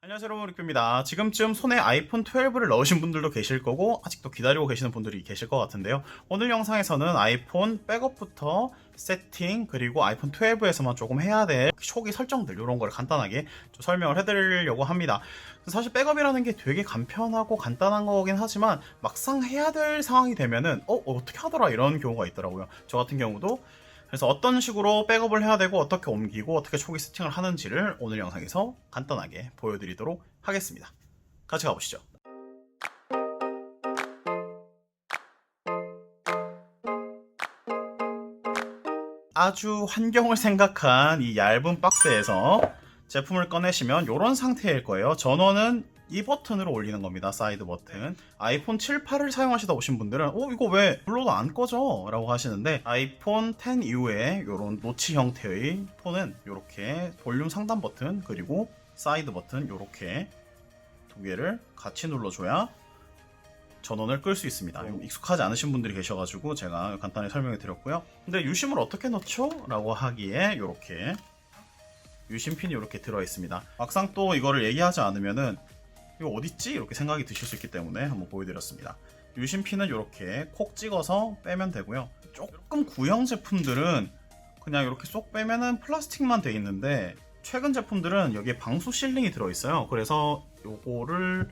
안녕하세요 여러분, 리큐입니다. 지금쯤 손에 아이폰 12를 넣으신 분들도 계실 거고 아직도 기다리고 계시는 분들이 계실 것 같은데요. 오늘 영상에서는 아이폰 백업부터 세팅, 그리고 아이폰 12에서만 조금 해야 될 초기 설정들, 이런 걸 간단하게 좀 설명을 해드리려고 합니다. 사실 백업이라는 게 되게 간편하고 간단한 거긴 하지만 막상 해야 될 상황이 되면은 어떻게 하더라 이런 경우가 있더라고요. 저 같은 경우도. 그래서 어떤 식으로 백업을 해야 되고 어떻게 옮기고 어떻게 초기 세팅을 하는지를 오늘 영상에서 간단하게 보여드리도록 하겠습니다. 같이 가보시죠. 아주 환경을 생각한 이 얇은 박스에서 제품을 꺼내시면 이런 상태일 거예요. 전원은 이 버튼으로 올리는 겁니다. 사이드 버튼. 아이폰 7, 8을 사용하시다 오신 분들은 이거 왜 불러도 안 꺼져? 라고 하시는데, 아이폰 10 이후에 이런 노치 형태의 폰은 이렇게 볼륨 상단 버튼 그리고 사이드 버튼 이렇게 두 개를 같이 눌러줘야 전원을 끌 수 있습니다. 익숙하지 않으신 분들이 계셔가지고 제가 간단히 설명해 드렸고요. 근데 유심을 어떻게 넣죠? 라고 하기에 이렇게 유심핀이 이렇게 들어있습니다. 막상 또 이거를 얘기하지 않으면은 이거 어딨지? 이렇게 생각이 드실 수 있기 때문에 한번 보여드렸습니다. 유심핀은 이렇게 콕 찍어서 빼면 되고요. 조금 구형 제품들은 그냥 이렇게 쏙 빼면은 플라스틱만 돼 있는데, 최근 제품들은 여기에 방수 실링이 들어있어요. 그래서 요거를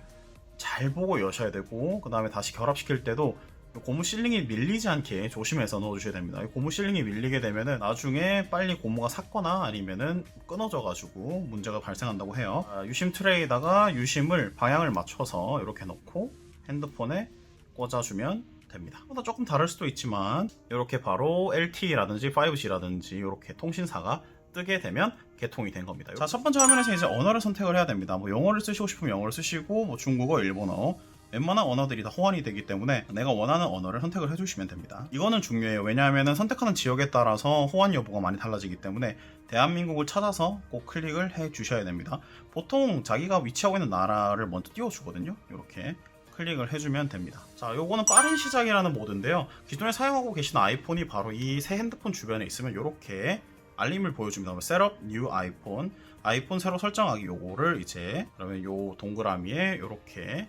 잘 보고 여셔야 되고, 그 다음에 다시 결합시킬 때도 고무 실링이 밀리지 않게 조심해서 넣어주셔야 됩니다. 고무 실링이 밀리게 되면은 나중에 빨리 고무가 삭거나 아니면은 끊어져가지고 문제가 발생한다고 해요. 유심 트레이에다가 유심을 방향을 맞춰서 이렇게 넣고 핸드폰에 꽂아주면 됩니다. 보다 조금 다를 수도 있지만 이렇게 바로 LTE라든지 5G라든지 이렇게 통신사가 뜨게 되면 개통이 된 겁니다. 자, 첫 번째 화면에서 이제 언어를 선택을 해야 됩니다. 영어를 쓰시고 싶으면 영어를 쓰시고, 중국어, 일본어, 웬만한 언어들이 다 호환이 되기 때문에 내가 원하는 언어를 선택을 해주시면 됩니다. 이거는 중요해요. 왜냐하면 선택하는 지역에 따라서 호환 여부가 많이 달라지기 때문에 대한민국을 찾아서 꼭 클릭을 해 주셔야 됩니다. 보통 자기가 위치하고 있는 나라를 먼저 띄워주거든요. 이렇게 클릭을 해주면 됩니다. 자, 요거는 빠른 시작이라는 모드인데요. 기존에 사용하고 계신 아이폰이 바로 이 새 핸드폰 주변에 있으면 이렇게 알림을 보여줍니다. 셋업 뉴 아이폰, 아이폰 새로 설정하기, 요거를 이제 그러면 요 동그라미에 이렇게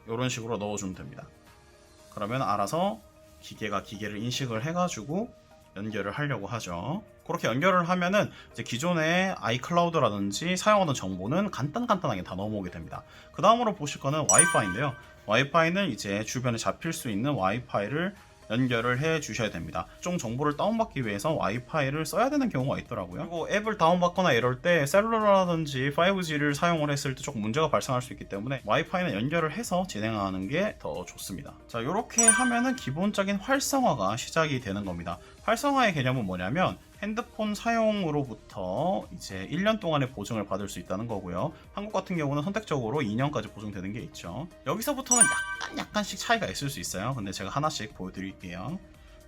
이런 식으로 넣어주면 됩니다. 그러면 알아서 기계가 기계를 인식을 해가지고 연결을 하려고 하죠. 그렇게 연결을 하면은 이제 기존의 아이클라우드라든지 사용하던 정보는 간단하게 다 넘어오게 됩니다. 그 다음으로 보실 거는 와이파이인데요. 와이파이는 이제 주변에 잡힐 수 있는 와이파이를 연결을 해 주셔야 됩니다. 좀 정보를 다운받기 위해서 와이파이를 써야 되는 경우가 있더라고요. 그리고 앱을 다운받거나 이럴 때 셀룰러라든지 5G를 사용을 했을 때 조금 문제가 발생할 수 있기 때문에 와이파이는 연결을 해서 진행하는 게 더 좋습니다. 자, 이렇게 하면은 기본적인 활성화가 시작이 되는 겁니다. 활성화의 개념은 뭐냐면 핸드폰 사용으로부터 이제 1년 동안의 보증을 받을 수 있다는 거고요. 한국 같은 경우는 선택적으로 2년까지 보증되는 게 있죠. 여기서부터는 약간씩 차이가 있을 수 있어요. 근데 제가 하나씩 보여드릴게요.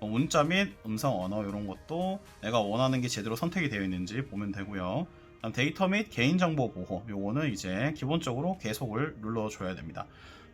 문자 및 음성 언어 이런 것도 내가 원하는 게 제대로 선택이 되어 있는지 보면 되고요. 다음 데이터 및 개인정보 보호, 요거는 이제 기본적으로 계속을 눌러줘야 됩니다.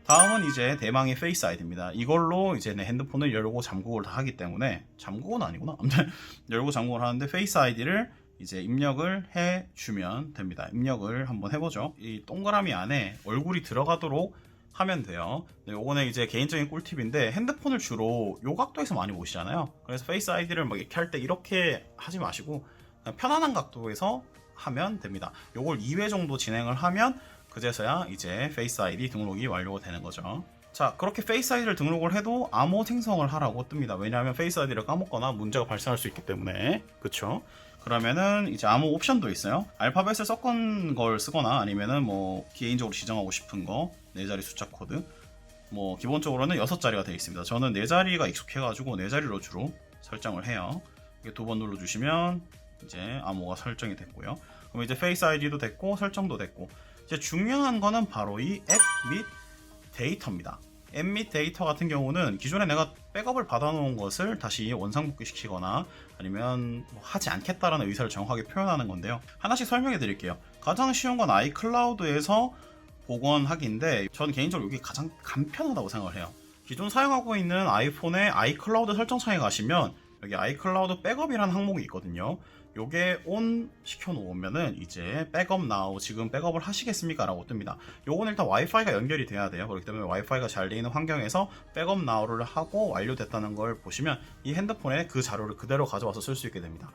다음은 이제 대망의 페이스 아이디입니다. 이걸로 이제 내 핸드폰을 열고 잠그고를 다 하기 때문에, 잠그고는 아니구나. 아무튼 열고 잠그고를 하는데 페이스 아이디를 이제 입력을 해주면 됩니다. 입력을 한번 해보죠. 이 동그라미 안에 얼굴이 들어가도록 하면 돼요. 네, 요거는 이제 개인적인 꿀팁인데, 핸드폰을 주로 요 각도에서 많이 보시잖아요. 그래서 페이스 아이디를 막 이렇게 할 때 이렇게 하지 마시고 그냥 편안한 각도에서 하면 됩니다. 요걸 2회 정도 진행을 하면 그제서야 이제 페이스 아이디 등록이 완료가 되는 거죠. 자, 그렇게 페이스 아이디를 등록을 해도 암호 생성을 하라고 뜹니다. 왜냐하면 페이스 아이디를 까먹거나 문제가 발생할 수 있기 때문에. 그쵸? 그러면은 이제 암호 옵션도 있어요. 알파벳을 섞은 걸 쓰거나 아니면은 개인적으로 지정하고 싶은 거 4자리 숫자 코드, 기본적으로는 6자리가 되어 있습니다. 저는 4자리가 익숙해가지고 4자리로 주로 설정을 해요. 이게 2번 눌러주시면 이제 암호가 설정이 됐고요. 그럼 이제 페이스 아이디도 됐고 설정도 됐고, 이제 중요한 거는 바로 이 앱 및 데이터입니다. 앱 및 데이터 같은 경우는 기존에 내가 백업을 받아놓은 것을 다시 원상복귀 시키거나 아니면 하지 않겠다라는 의사를 정확하게 표현하는 건데요. 하나씩 설명해 드릴게요. 가장 쉬운 건 아이클라우드에서 복원하기인데, 저는 개인적으로 이게 가장 간편하다고 생각을 해요. 기존 사용하고 있는 아이폰의 아이클라우드 설정창에 가시면 여기 아이클라우드 백업이라는 항목이 있거든요. 요게 온 시켜놓으면은 이제 백업 나우 지금 백업을 하시겠습니까? 라고 뜹니다. 요거는 일단 와이파이가 연결이 돼야 돼요. 그렇기 때문에 와이파이가 잘 돼 있는 환경에서 백업 나우를 하고 완료됐다는 걸 보시면 이 핸드폰에 그 자료를 그대로 가져와서 쓸 수 있게 됩니다.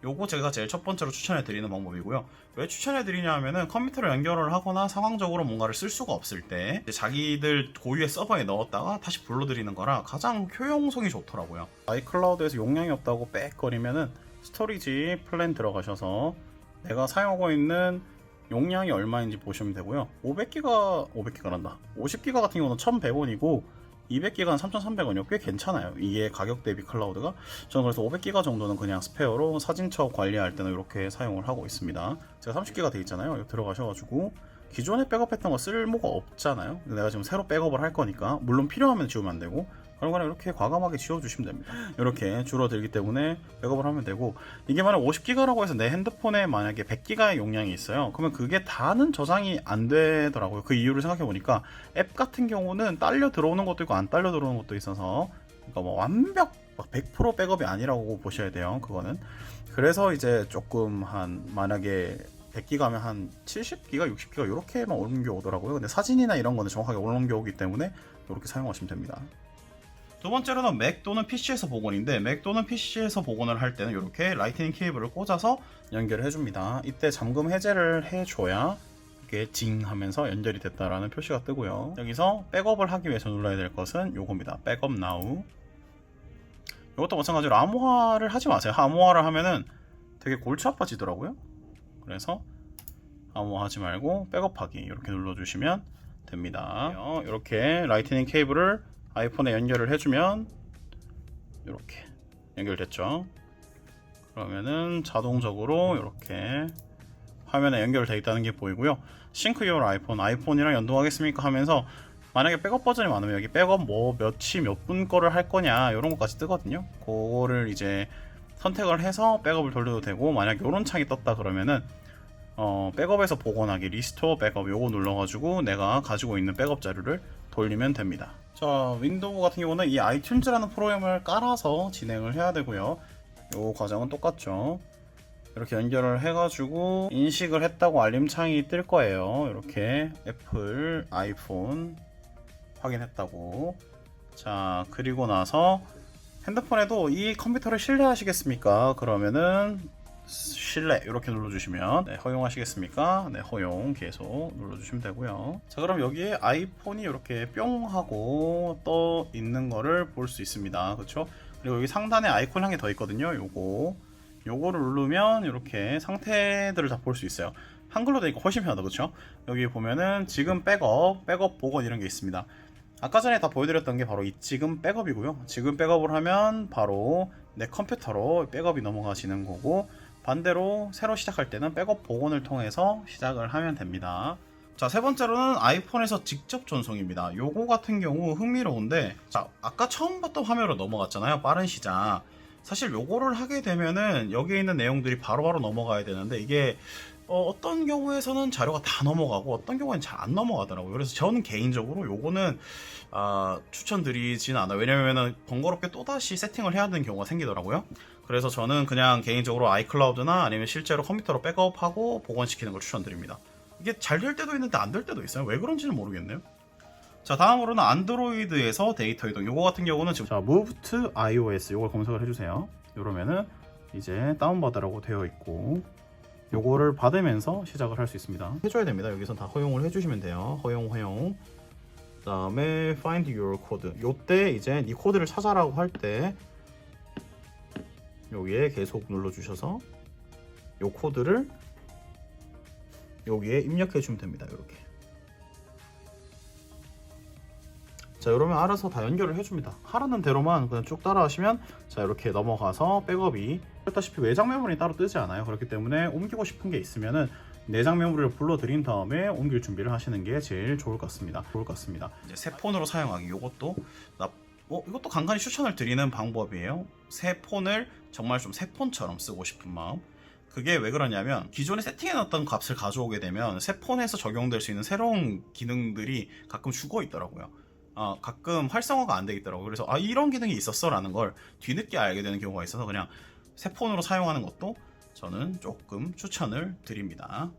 요거 제가 제일 첫 번째로 추천해 드리는 방법이고요. 왜 추천해 드리냐 하면은 컴퓨터를 연결을 하거나 상황적으로 뭔가를 쓸 수가 없을 때 자기들 고유의 서버에 넣었다가 다시 불러들이는 거라 가장 효용성이 좋더라고요. 아이클라우드에서 용량이 없다고 빽거리면은 스토리지 플랜 들어가셔서 내가 사용하고 있는 용량이 얼마인지 보시면 되고요. 500기가란다. 50기가 같은 경우는 1100원이고 200기가는 3,300원이요. 꽤 괜찮아요. 이게 가격 대비 클라우드가. 저는 그래서 500기가 정도는 그냥 스페어로 사진첩 관리할 때는 이렇게 사용을 하고 있습니다. 제가 30기가 돼 있잖아요. 여기 들어가셔가지고 기존에 백업했던 거 쓸모가 없잖아요. 내가 지금 새로 백업을 할 거니까 물론 필요하면 지우면 안 되고 그런 거는 이렇게 과감하게 지워주시면 됩니다. 이렇게 줄어들기 때문에 백업을 하면 되고 이게 만약 50기가라고 해서 내 핸드폰에 만약에 100기가의 용량이 있어요. 그러면 그게 다는 저장이 안 되더라고요. 그 이유를 생각해 보니까 앱 같은 경우는 딸려 들어오는 것도 있고 안 딸려 들어오는 것도 있어서 그러니까 뭐 완벽 100% 백업이 아니라고 보셔야 돼요. 그거는. 그래서 이제 조금 한 만약에 100기가면 한 70기가, 60기가 이렇게만 옮겨오더라고요. 근데 사진이나 이런 거는 정확하게 옮겨오기 때문에 이렇게 사용하시면 됩니다. 두 번째로는 맥 또는 PC에서 복원인데 맥 또는 PC에서 복원을 할 때는 이렇게 라이트닝 케이블을 꽂아서 연결을 해줍니다. 이때 잠금 해제를 해줘야 이렇게 징 하면서 연결이 됐다라는 표시가 뜨고요. 여기서 백업을 하기 위해서 눌러야 될 것은 요겁니다. 백업 나우. 이것도 마찬가지로 암호화를 하지 마세요. 암호화를 하면은 되게 골치 아파지더라고요. 그래서 암호화하지 말고 백업하기 이렇게 눌러주시면 됩니다. 이렇게 라이트닝 케이블을 아이폰에 연결을 해주면 이렇게 연결됐죠. 그러면은 자동적으로 이렇게 화면에 연결되어 있다는 게 보이고요. 싱크 유어 아이폰이랑 연동하겠습니까 하면서 만약에 백업 버전이 많으면 여기 백업 뭐 몇시 몇 분 거를 할 거냐 이런 것까지 뜨거든요. 그거를 이제 선택을 해서 백업을 돌려도 되고 만약 이런 창이 떴다 그러면은 백업에서 복원하기 리스토어 백업 요거 눌러가지고 내가 가지고 있는 백업 자료를 돌리면 됩니다. 자, 윈도우 같은 경우는 이 아이튠즈라는 프로그램을 깔아서 진행을 해야 되고요. 요 과정은 똑같죠. 이렇게 연결을 해가지고 인식을 했다고 알림창이 뜰 거예요. 이렇게 애플, 아이폰 확인했다고. 자, 그리고 나서 핸드폰에도 이 컴퓨터를 신뢰하시겠습니까? 그러면은 신뢰 이렇게 눌러주시면 네, 허용하시겠습니까? 네, 허용 계속 눌러주시면 되고요. 자, 그럼 여기에 아이폰이 이렇게 뿅 하고 떠 있는 거를 볼 수 있습니다. 그렇죠? 그리고 여기 상단에 아이콘 한 개 더 있거든요. 요거를 누르면 이렇게 상태들을 다 볼 수 있어요. 한글로 되니까 훨씬 편하다. 그렇죠? 여기 보면은 지금 백업 복원 이런 게 있습니다. 아까 전에 다 보여드렸던 게 바로 이 지금 백업이고요. 지금 백업을 하면 바로 내 컴퓨터로 백업이 넘어가시는 거고 반대로 새로 시작할 때는 백업 복원을 통해서 시작을 하면 됩니다. 자, 세 번째로는 아이폰에서 직접 전송입니다. 요거 같은 경우 흥미로운데 자, 아까 처음 봤던 화면으로 넘어갔잖아요. 빠른 시작. 사실 요거를 하게 되면은 여기에 있는 내용들이 바로바로 넘어가야 되는데 이게 어떤 경우에서는 자료가 다 넘어가고 어떤 경우에는 잘 안 넘어가더라고요. 그래서 저는 개인적으로 요거는 추천드리진 않아요. 왜냐면은 번거롭게 또다시 세팅을 해야 되는 경우가 생기더라고요. 그래서 저는 그냥 개인적으로 아이클라우드나 아니면 실제로 컴퓨터로 백업하고 복원시키는 걸 추천드립니다. 이게 잘 될 때도 있는데 안 될 때도 있어요. 왜 그런지는 모르겠네요. 자, 다음으로는 안드로이드에서 데이터 이동. 요거 같은 경우는 지금 Move to iOS 요걸 검색을 해주세요. 이러면은 이제 다운받으라고 되어 있고 요거를 받으면서 시작을 할 수 있습니다. 해줘야 됩니다. 여기선 다 허용을 해주시면 돼요. 허용. 그 다음에 Find Your Code. 요때 이제 이 코드를 찾아라고 할 때 여기에 계속 눌러주셔서 요 코드를 여기에 입력해주면 됩니다. 이렇게. 자, 이러면 알아서 다 연결을 해줍니다. 하라는 대로만 그냥 쭉 따라하시면 자, 이렇게 넘어가서 백업이 했다시피 외장 메모리 따로 뜨지 않아요. 그렇기 때문에 옮기고 싶은 게 있으면은 내장 메모리를 불러들인 다음에 옮길 준비를 하시는 게 제일 좋을 것 같습니다. 이제 새 폰으로 사용하기. 이것도 간간히 추천을 드리는 방법이에요. 새 폰을 정말 좀 새 폰처럼 쓰고 싶은 마음. 그게 왜 그러냐면 기존에 세팅해놨던 값을 가져오게 되면 새 폰에서 적용될 수 있는 새로운 기능들이 가끔 죽어 있더라고요. 가끔 활성화가 안 되겠더라고요. 그래서 이런 기능이 있었어 라는 걸 뒤늦게 알게 되는 경우가 있어서 그냥 새 폰으로 사용하는 것도 저는 조금 추천을 드립니다.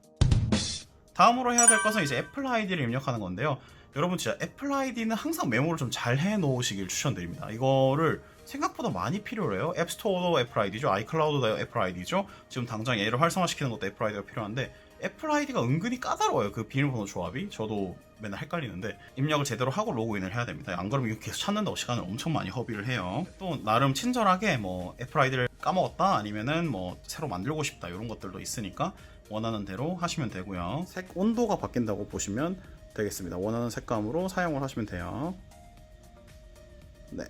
다음으로 해야 될 것은 이제 애플 아이디를 입력하는 건데요. 여러분 진짜 애플 아이디는 항상 메모를 좀 잘 해놓으시길 추천드립니다. 이거를 생각보다 많이 필요해요. 앱스토어도 애플 아이디죠. 아이클라우드도 애플 아이디죠. 지금 당장 얘를 활성화시키는 것도 애플 아이디가 필요한데 애플 아이디가 은근히 까다로워요. 그 비밀번호 조합이. 저도 맨날 헷갈리는데 입력을 제대로 하고 로그인을 해야 됩니다. 안 그러면 이거 계속 찾는다고 시간을 엄청 많이 허비를 해요. 또 나름 친절하게 뭐 애플 아이디를 까먹었다 아니면은 뭐 새로 만들고 싶다 이런 것들도 있으니까 원하는 대로 하시면 되고요. 색 온도가 바뀐다고 보시면 되겠습니다. 원하는 색감으로 사용을 하시면 돼요. 네.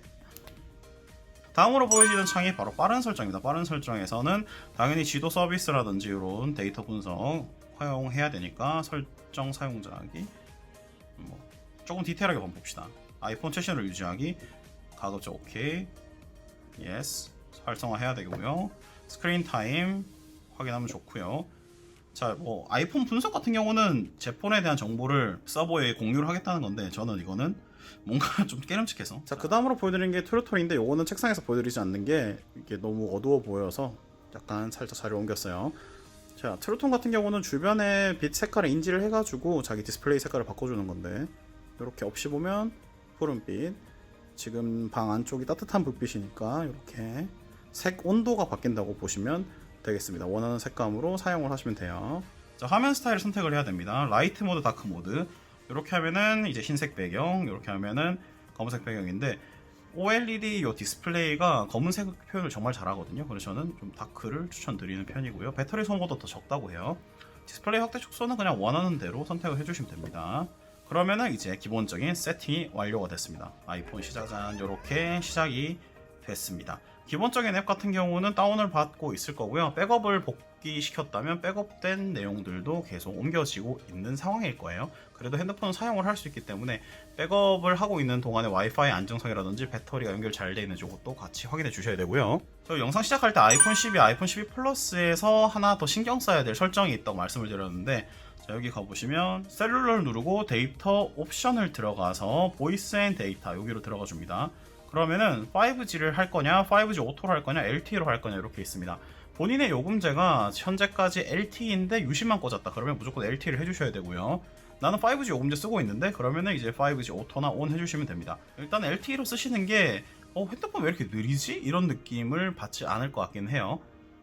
다음으로 보여지는 창이 바로 빠른 설정입니다. 빠른 설정에서는 당연히 지도 서비스라든지 이런 데이터 분석 활용해야 되니까 설정 사용자하기 조금 디테일하게 한번 봅시다. 아이폰 최신으로 유지하기, 가급적 오케이, 예스, 활성화해야 되고요. 스크린 타임 확인하면 좋고요. 자, 뭐 아이폰 분석 같은 경우는 제 폰에 대한 정보를 서버에 공유를 하겠다는 건데 저는 이거는 뭔가 좀 깨름칙해서. 자, 그 다음으로 보여드리는 게 트루톤인데 요거는 책상에서 보여드리지 않는 게 이게 너무 어두워 보여서 약간 살짝 자리를 옮겼어요. 자, 트루톤 같은 경우는 주변에 빛 색깔을 인지를 해가지고 자기 디스플레이 색깔을 바꿔주는 건데 이렇게 없이 보면 푸른빛, 지금 방 안쪽이 따뜻한 불빛이니까 이렇게 색 온도가 바뀐다고 보시면 되겠습니다. 원하는 색감으로 사용을 하시면 돼요. 자, 화면 스타일을 선택을 해야 됩니다. 라이트 모드, 다크 모드. 이렇게 하면은 이제 흰색 배경, 이렇게 하면은 검은색 배경인데 OLED 이 디스플레이가 검은색 표현을 정말 잘하거든요. 그래서 저는 좀 다크를 추천드리는 편이고요. 배터리 소모도 더 적다고 해요. 디스플레이 확대 축소는 그냥 원하는 대로 선택을 해주시면 됩니다. 그러면은 이제 기본적인 세팅이 완료가 됐습니다. 아이폰 시작은 이렇게 시작이 됐습니다. 기본적인 앱 같은 경우는 다운을 받고 있을 거고요. 백업을 복귀시켰다면 백업된 내용들도 계속 옮겨지고 있는 상황일 거예요. 그래도 핸드폰은 사용을 할 수 있기 때문에 백업을 하고 있는 동안에 와이파이 안정성이라든지 배터리가 연결 잘 되어 있는지 것도 같이 확인해 주셔야 되고요. 저 영상 시작할 때 아이폰 12, 아이폰 12 플러스에서 하나 더 신경 써야 될 설정이 있다고 말씀을 드렸는데 자, 여기 가보시면 셀룰러를 누르고 데이터 옵션을 들어가서 보이스 앤 데이터 여기로 들어가 줍니다. 그러면은 5G를 할 거냐, 5G 오토로 할 거냐, LTE로 할 거냐 이렇게 있습니다. 본인의 요금제가 현재까지 LTE인데 유심만 꽂았다. 그러면 무조건 LTE를 해주셔야 되고요. 나는 5G 요금제 쓰고 있는데 그러면은 이제 5G 오토나 온 해주시면 됩니다. 일단 LTE로 쓰시는 게 핸드폰 왜 이렇게 느리지? 이런 느낌을 받지 않을 것 같긴 해요.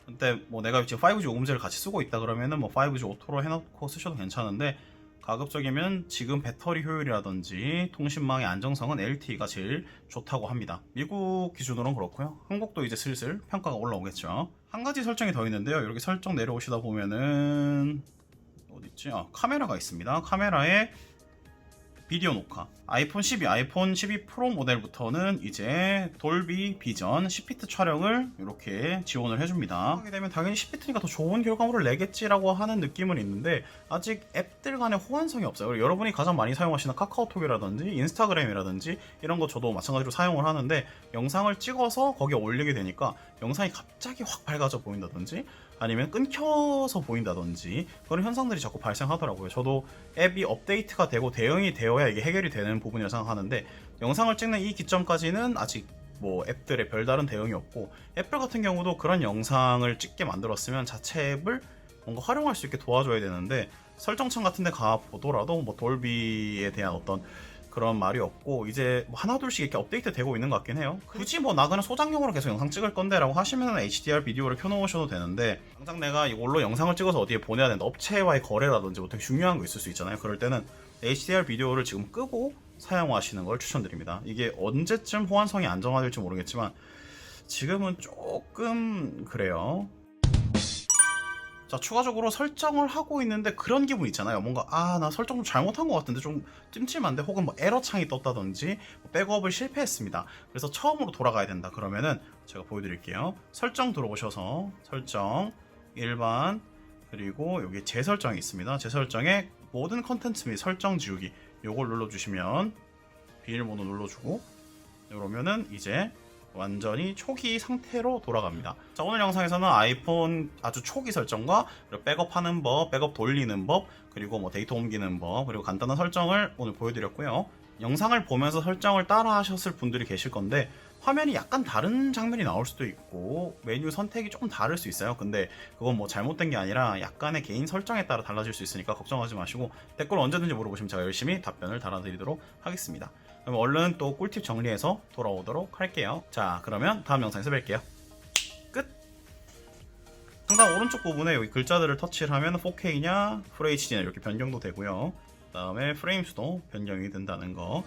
근데 뭐 내가 지금 5G 요금제를 같이 쓰고 있다 그러면은 뭐 5G 오토로 해놓고 쓰셔도 괜찮은데 가급적이면 지금 배터리 효율이라든지 통신망의 안정성은 LTE가 제일 좋다고 합니다. 미국 기준으로는 그렇고요. 한국도 이제 슬슬 평가가 올라오겠죠. 한 가지 설정이 더 있는데요. 이렇게 설정 내려오시다 보면은 어딨지? 카메라가 있습니다. 카메라에 비디오 녹화. 아이폰 12, 아이폰 12 프로 모델부터는 이제 돌비 비전 10비트 촬영을 이렇게 지원을 해줍니다. 하게 되면 당연히 10비트니까 더 좋은 결과물을 내겠지라고 하는 느낌은 있는데 아직 앱들 간의 호환성이 없어요. 여러분이 가장 많이 사용하시는 카카오톡이라든지 인스타그램이라든지 이런 거 저도 마찬가지로 사용을 하는데 영상을 찍어서 거기에 올리게 되니까 영상이 갑자기 확 밝아져 보인다든지 아니면 끊겨서 보인다든지 그런 현상들이 자꾸 발생하더라고요. 저도 앱이 업데이트가 되고 대응이 되어야 이게 해결이 되는 부분이라 생각하는데 영상을 찍는 이 기점까지는 아직 뭐 앱들의 별다른 대응이 없고 애플 같은 경우도 그런 영상을 찍게 만들었으면 자체 앱을 뭔가 활용할 수 있게 도와줘야 되는데 설정창 같은 데 가 보더라도 뭐 돌비에 대한 어떤 그런 말이 없고 이제 뭐 하나둘씩 이렇게 업데이트 되고 있는 것 같긴 해요. 굳이 뭐 나 그냥 소장용으로 계속 영상 찍을 건데 라고 하시면 HDR 비디오를 켜놓으셔도 되는데 당장 내가 이걸로 영상을 찍어서 어디에 보내야 되는데 업체와의 거래라든지 뭐 되게 중요한 거 있을 수 있잖아요. 그럴 때는 HDR 비디오를 지금 끄고 사용하시는 걸 추천드립니다. 이게 언제쯤 호환성이 안정화될지 모르겠지만 지금은 조금 그래요. 자, 추가적으로 설정을 하고 있는데 그런 기분 있잖아요. 뭔가 나 설정 좀 잘못한 것 같은데 좀 찜찜한데 혹은 뭐 에러 창이 떴다든지 백업을 실패했습니다. 그래서 처음으로 돌아가야 된다. 그러면은 제가 보여드릴게요. 설정 들어오셔서 설정 일반 그리고 여기 재설정이 있습니다. 재설정에 모든 컨텐츠 및 설정 지우기 요걸 눌러주시면 비밀번호 눌러주고 이러면은 이제 완전히 초기 상태로 돌아갑니다. 자, 오늘 영상에서는 아이폰 아주 초기 설정과 그리고 백업하는 법, 백업 돌리는 법, 그리고 뭐 데이터 옮기는 법, 그리고 간단한 설정을 오늘 보여드렸고요. 영상을 보면서 설정을 따라 하셨을 분들이 계실 건데 화면이 약간 다른 장면이 나올 수도 있고 메뉴 선택이 조금 다를 수 있어요. 근데 그건 뭐 잘못된 게 아니라 약간의 개인 설정에 따라 달라질 수 있으니까 걱정하지 마시고 댓글 언제든지 물어보시면 제가 열심히 답변을 달아드리도록 하겠습니다. 그럼 얼른 또 꿀팁 정리해서 돌아오도록 할게요. 자, 그러면 다음 영상에서 뵐게요. 끝! 상단 오른쪽 부분에 여기 글자들을 터치를 하면 4K냐 FHD냐 이렇게 변경도 되고요. 그 다음에 프레임 수도 변경이 된다는 거.